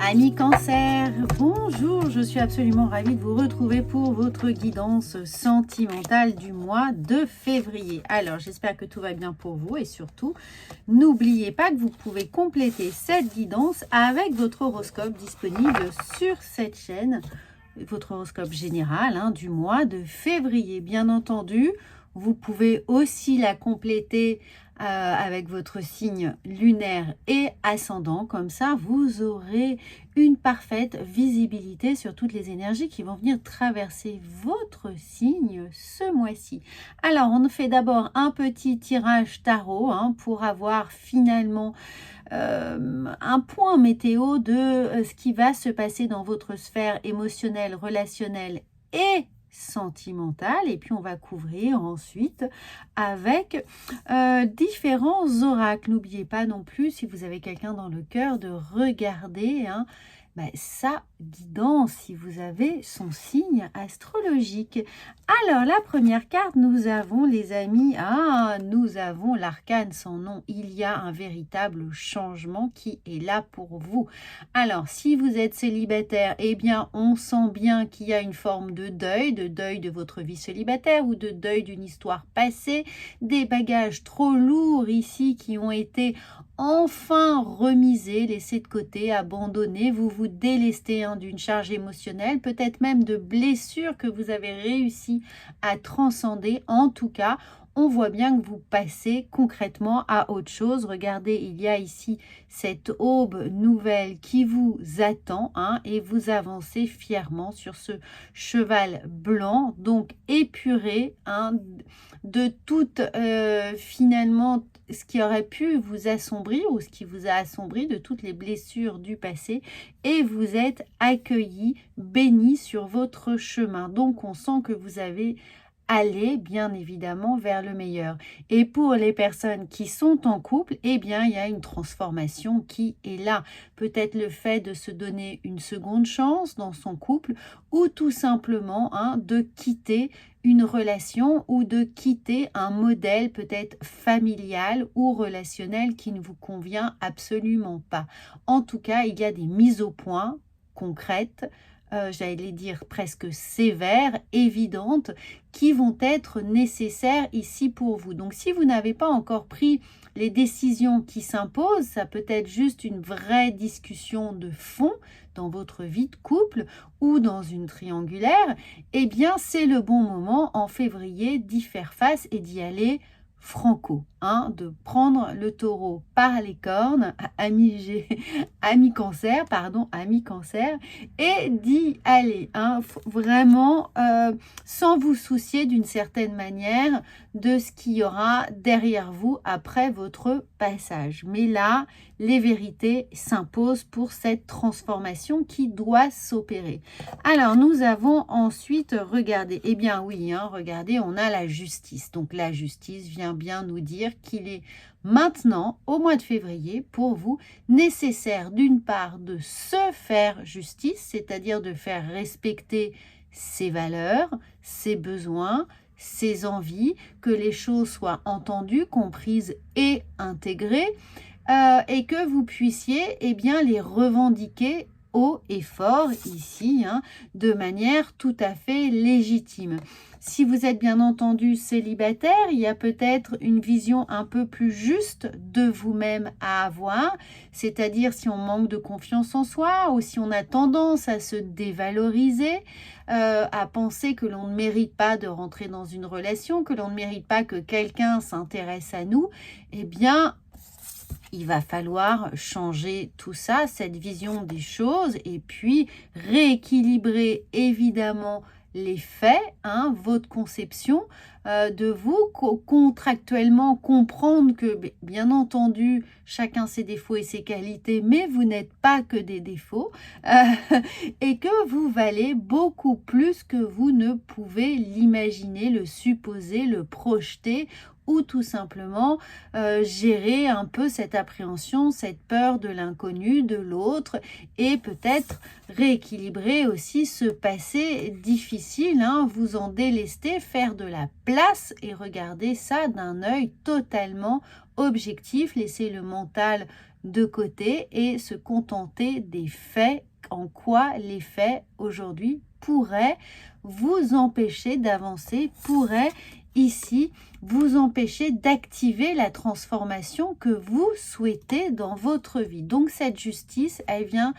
Amis Cancer, bonjour, je suis absolument ravie de vous retrouver pour votre guidance sentimentale du mois de février. Alors, j'espère que tout va bien pour vous et surtout, n'oubliez pas que vous pouvez compléter cette guidance avec votre horoscope disponible sur cette chaîne, votre horoscope général du mois de février. Bien entendu, vous pouvez aussi la compléter avec votre signe lunaire et ascendant. Comme ça, vous aurez une parfaite visibilité sur toutes les énergies qui vont venir traverser votre signe ce mois-ci. Alors, on fait d'abord un petit tirage tarot pour avoir finalement un point météo de ce qui va se passer dans votre sphère émotionnelle, relationnelle et sentimentale, et puis on va couvrir ensuite avec différents oracles. N'oubliez pas non plus, si vous avez quelqu'un dans le cœur, de regarder sa guidance, si vous avez son signe astrologique. Alors, la première carte, nous avons les amis, nous avons l'arcane sans nom. Il y a un véritable changement qui est là pour vous. Alors, si vous êtes célibataire, eh bien, on sent bien qu'il y a une forme de deuil de votre vie célibataire ou de deuil d'une histoire passée, des bagages trop lourds ici qui ont été enfin remisés, laissés de côté, abandonnés, vous vous délestez d'une charge émotionnelle, peut-être même de blessures que vous avez réussi à transcender. En tout cas, on voit bien que vous passez concrètement à autre chose. Regardez, il y a ici cette aube nouvelle qui vous attend et vous avancez fièrement sur ce cheval blanc, donc épuré de toute finalement ce qui aurait pu vous assombrir ou ce qui vous a assombri, de toutes les blessures du passé, et vous êtes accueilli, béni sur votre chemin. Donc on sent que vous avez allé bien évidemment vers le meilleur. Et pour les personnes qui sont en couple, eh bien il y a une transformation qui est là. Peut-être le fait de se donner une seconde chance dans son couple, ou tout simplement de quitter une relation ou de quitter un modèle peut-être familial ou relationnel qui ne vous convient absolument pas. En tout cas, il y a des mises au point concrètes, j'allais dire presque sévères, évidentes, qui vont être nécessaires ici pour vous. Donc si vous n'avez pas encore pris les décisions qui s'imposent, ça peut être juste une vraie discussion de fond dans votre vie de couple ou dans une triangulaire, eh bien c'est le bon moment en février d'y faire face et d'y aller franco, de prendre le taureau par les cornes, ami cancer, et d'y aller, vraiment sans vous soucier d'une certaine manière de ce qu'il y aura derrière vous après votre passage. Mais là, les vérités s'imposent pour cette transformation qui doit s'opérer. Alors, nous avons ensuite regardé, eh bien oui, regardez, on a la justice. Donc, la justice vient bien nous dire qu'il est maintenant, au mois de février, pour vous, nécessaire d'une part de se faire justice, c'est-à-dire de faire respecter ses valeurs, ses besoins, ses envies, que les choses soient entendues, comprises et intégrées, et que vous puissiez les revendiquer haut et fort ici, de manière tout à fait légitime. Si vous êtes bien entendu célibataire, il y a peut-être une vision un peu plus juste de vous-même à avoir, c'est-à-dire si on manque de confiance en soi ou si on a tendance à se dévaloriser, à penser que l'on ne mérite pas de rentrer dans une relation, que l'on ne mérite pas que quelqu'un s'intéresse à nous, eh bien, il va falloir changer tout ça, cette vision des choses, et puis rééquilibrer évidemment les faits, votre conception de vous, contractuellement comprendre que, bien entendu, chacun ses défauts et ses qualités, mais vous n'êtes pas que des défauts, et que vous valez beaucoup plus que vous ne pouvez l'imaginer, le supposer, le projeter, ou tout simplement gérer un peu cette appréhension, cette peur de l'inconnu, de l'autre, et peut-être rééquilibrer aussi ce passé difficile, vous en délester, faire de la place et regarder ça d'un œil totalement objectif, laisser le mental de côté et se contenter des faits, en quoi les faits aujourd'hui pourraient vous empêcher d'avancer, pourraient ici vous empêcher d'activer la transformation que vous souhaitez dans votre vie. Donc cette justice, elle vient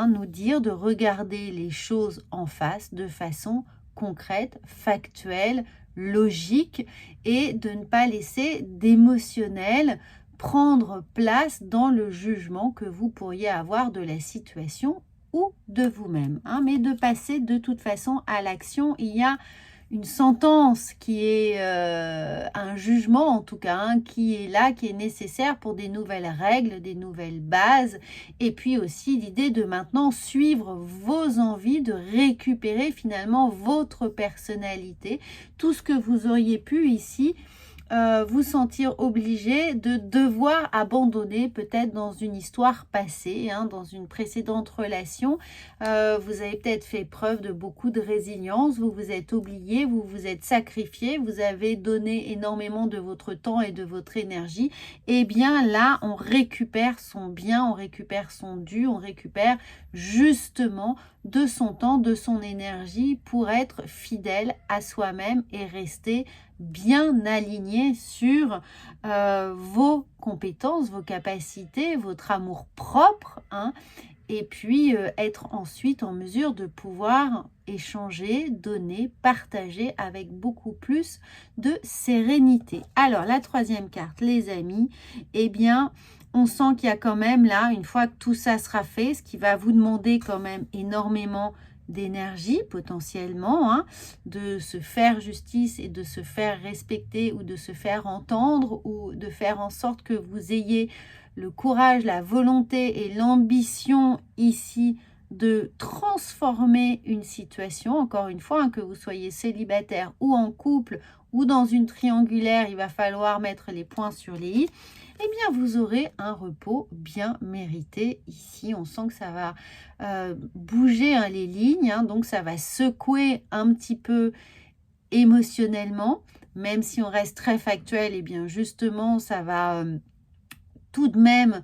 nous dire de regarder les choses en face de façon concrète, factuelle, logique et de ne pas laisser d'émotionnel prendre place dans le jugement que vous pourriez avoir de la situation ou de vous-même. Mais de passer de toute façon à l'action. Il y a une sentence qui est un jugement en tout cas, qui est là, qui est nécessaire pour des nouvelles règles, des nouvelles bases, et puis aussi l'idée de maintenant suivre vos envies, de récupérer finalement votre personnalité, tout ce que vous auriez pu ici vous sentir obligé de devoir abandonner peut-être dans une histoire passée, dans une précédente relation. Vous avez peut-être fait preuve de beaucoup de résilience, vous vous êtes oublié, vous vous êtes sacrifié, vous avez donné énormément de votre temps et de votre énergie. Et bien là, on récupère son bien, on récupère son dû, on récupère justement de son temps, de son énergie pour être fidèle à soi-même et rester bien aligné sur vos compétences, vos capacités, votre amour propre, et puis être ensuite en mesure de pouvoir échanger, donner, partager avec beaucoup plus de sérénité. Alors la troisième carte, les amis, eh bien on sent qu'il y a quand même là, une fois que tout ça sera fait, ce qui va vous demander quand même énormément d'énergie potentiellement, de se faire justice et de se faire respecter ou de se faire entendre ou de faire en sorte que vous ayez le courage, la volonté et l'ambition ici de transformer une situation, encore une fois, que vous soyez célibataire ou en couple ou dans une triangulaire, il va falloir mettre les points sur les i. Eh bien, vous aurez un repos bien mérité. Ici, on sent que ça va bouger les lignes, donc ça va secouer un petit peu émotionnellement, même si on reste très factuel, et bien justement, ça va tout de même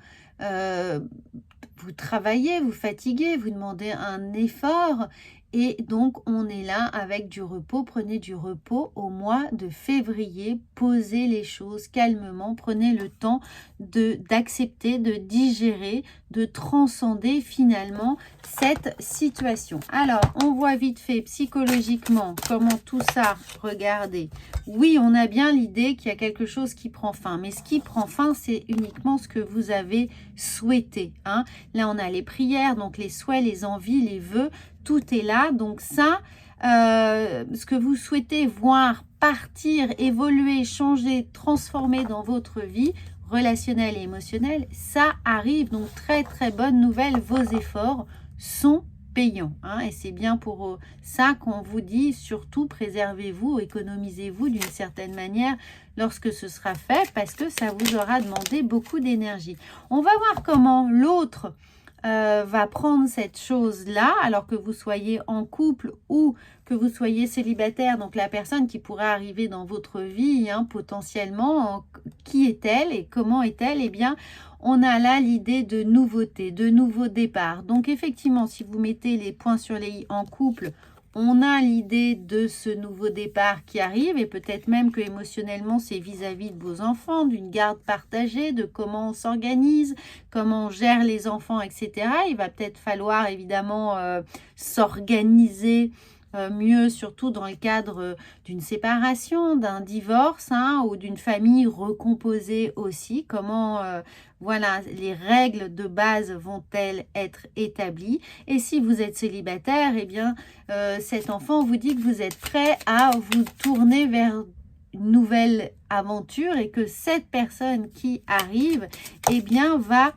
vous travailler, vous fatiguer, vous demander un effort. Et donc, on est là avec du repos. Prenez du repos au mois de février. Posez les choses calmement. Prenez le temps d'accepter, de digérer, de transcender finalement cette situation. Alors, on voit vite fait psychologiquement comment tout ça, regardez. Oui, on a bien l'idée qu'il y a quelque chose qui prend fin. Mais ce qui prend fin, c'est uniquement ce que vous avez souhaité. Là, on a les prières, donc les souhaits, les envies, les vœux. Tout est là, donc ça, ce que vous souhaitez voir partir, évoluer, changer, transformer dans votre vie relationnelle et émotionnelle, ça arrive. Donc très très bonne nouvelle, vos efforts sont payants, et c'est bien pour ça qu'on vous dit surtout préservez-vous, économisez-vous d'une certaine manière lorsque ce sera fait, parce que ça vous aura demandé beaucoup d'énergie. On va voir comment l'autre va prendre cette chose-là, alors que vous soyez en couple ou que vous soyez célibataire. Donc la personne qui pourrait arriver dans votre vie, potentiellement, qui est-elle et comment est-elle? Eh bien, on a là l'idée de nouveauté, de nouveau départ. Donc effectivement, si vous mettez les points sur les i en couple, on a l'idée de ce nouveau départ qui arrive, et peut-être même que émotionnellement c'est vis-à-vis de vos enfants, d'une garde partagée, de comment on s'organise, comment on gère les enfants, etc. Il va peut-être falloir évidemment s'organiser mieux, surtout dans le cadre d'une séparation, d'un divorce, ou d'une famille recomposée aussi. Comment voilà, les règles de base vont-elles être établies? Et si vous êtes célibataire, eh bien cet enfant vous dit que vous êtes prêt à vous tourner vers une nouvelle aventure, et que cette personne qui arrive, eh bien va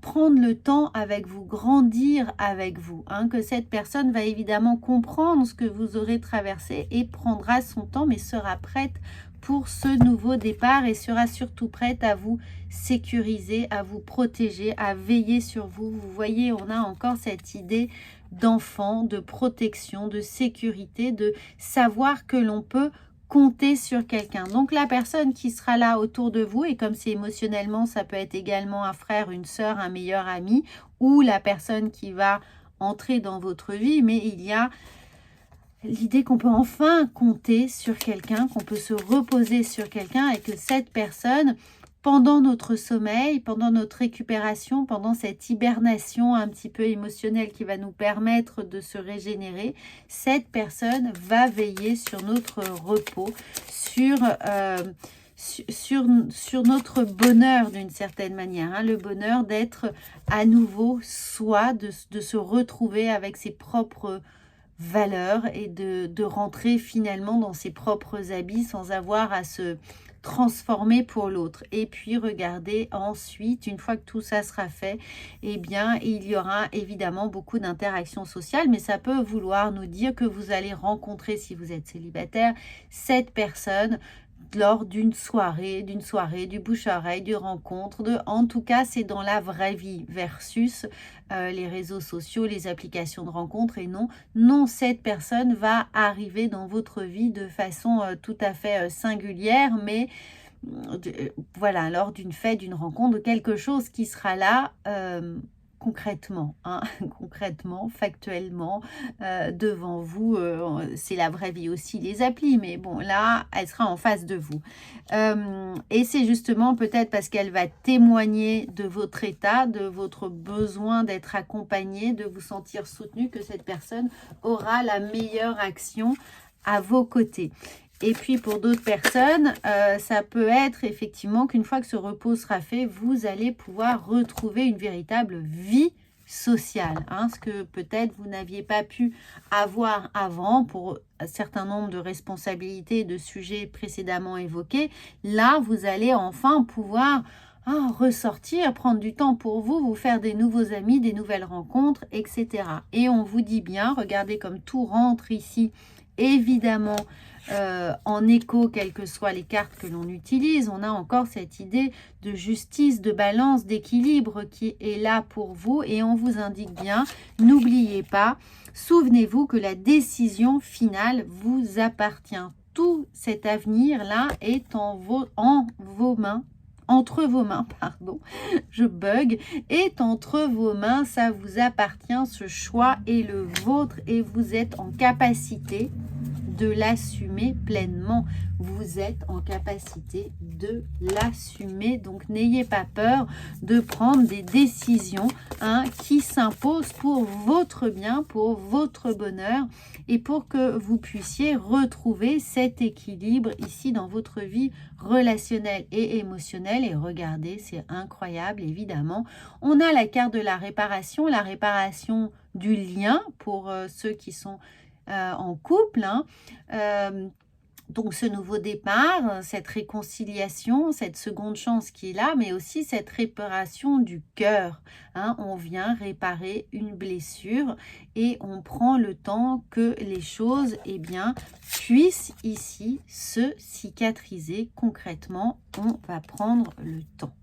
prendre le temps avec vous, grandir avec vous, que cette personne va évidemment comprendre ce que vous aurez traversé et prendra son temps, mais sera prête pour ce nouveau départ et sera surtout prête à vous sécuriser, à vous protéger, à veiller sur vous. Vous voyez, on a encore cette idée d'enfant, de protection, de sécurité, de savoir que l'on peut compter sur quelqu'un. Donc la personne qui sera là autour de vous, et comme c'est émotionnellement, ça peut être également un frère, une sœur, un meilleur ami, ou la personne qui va entrer dans votre vie, mais il y a l'idée qu'on peut enfin compter sur quelqu'un, qu'on peut se reposer sur quelqu'un et que cette personne, pendant notre sommeil, pendant notre récupération, pendant cette hibernation un petit peu émotionnelle qui va nous permettre de se régénérer, cette personne va veiller sur notre repos, sur notre bonheur d'une certaine manière, hein, le bonheur d'être à nouveau soi, de se retrouver avec ses propres valeurs et de rentrer finalement dans ses propres habits sans avoir à se transformer pour l'autre. Et puis regardez ensuite, une fois que tout ça sera fait, eh bien il y aura évidemment beaucoup d'interactions sociales, mais ça peut vouloir nous dire que vous allez rencontrer, si vous êtes célibataire, cette personne lors d'une soirée, du bouche-à-oreille, du rencontre, en tout cas c'est dans la vraie vie versus les réseaux sociaux, les applications de rencontre, et non, cette personne va arriver dans votre vie de façon tout à fait singulière, mais voilà, lors d'une fête, d'une rencontre, quelque chose qui sera là concrètement, hein, concrètement, factuellement, devant vous. C'est la vraie vie aussi, les applis, mais bon, là, elle sera en face de vous. Et c'est justement peut-être parce qu'elle va témoigner de votre état, de votre besoin d'être accompagné, de vous sentir soutenu, que cette personne aura la meilleure action à vos côtés. Et puis pour d'autres personnes, ça peut être effectivement qu'une fois que ce repos sera fait, vous allez pouvoir retrouver une véritable vie sociale, hein, ce que peut-être vous n'aviez pas pu avoir avant pour un certain nombre de responsabilités et de sujets précédemment évoqués. Là, vous allez enfin pouvoir ressortir, prendre du temps pour vous, vous faire des nouveaux amis, des nouvelles rencontres, etc. Et on vous dit bien, regardez comme tout rentre ici, évidemment, en écho, quelles que soient les cartes que l'on utilise, on a encore cette idée de justice, de balance, d'équilibre qui est là pour vous, et on vous indique bien, n'oubliez pas, souvenez-vous que la décision finale vous appartient. Tout cet avenir-là est vos mains. Entre vos mains, pardon, je bug, est entre vos mains, ça vous appartient, ce choix est le vôtre et vous êtes en capacité de l'assumer pleinement. Vous êtes en capacité de l'assumer, donc n'ayez pas peur de prendre des décisions qui s'imposent pour votre bien, pour votre bonheur et pour que vous puissiez retrouver cet équilibre ici dans votre vie relationnelle et émotionnelle. Et regardez, c'est incroyable, évidemment. On a la carte de la réparation du lien pour ceux qui sont en couple, donc ce nouveau départ, cette réconciliation, cette seconde chance qui est là, mais aussi cette réparation du cœur, on vient réparer une blessure et on prend le temps que les choses puissent ici se cicatriser concrètement. On va prendre le temps.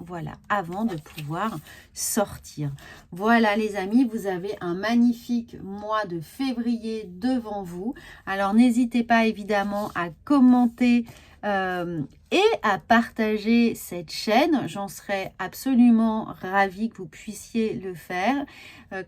Voilà, avant de pouvoir sortir. Voilà les amis, vous avez un magnifique mois de février devant vous. Alors n'hésitez pas évidemment à commenter et à partager cette chaîne. J'en serais absolument ravie que vous puissiez le faire.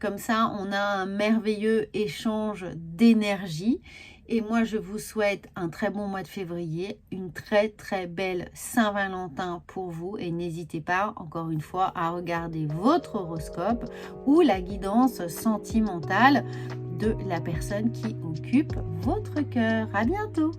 Comme ça, on a un merveilleux échange d'énergie. Et moi, je vous souhaite un très bon mois de février, une très très belle Saint-Valentin pour vous. Et n'hésitez pas, encore une fois, à regarder votre horoscope ou la guidance sentimentale de la personne qui occupe votre cœur. À bientôt!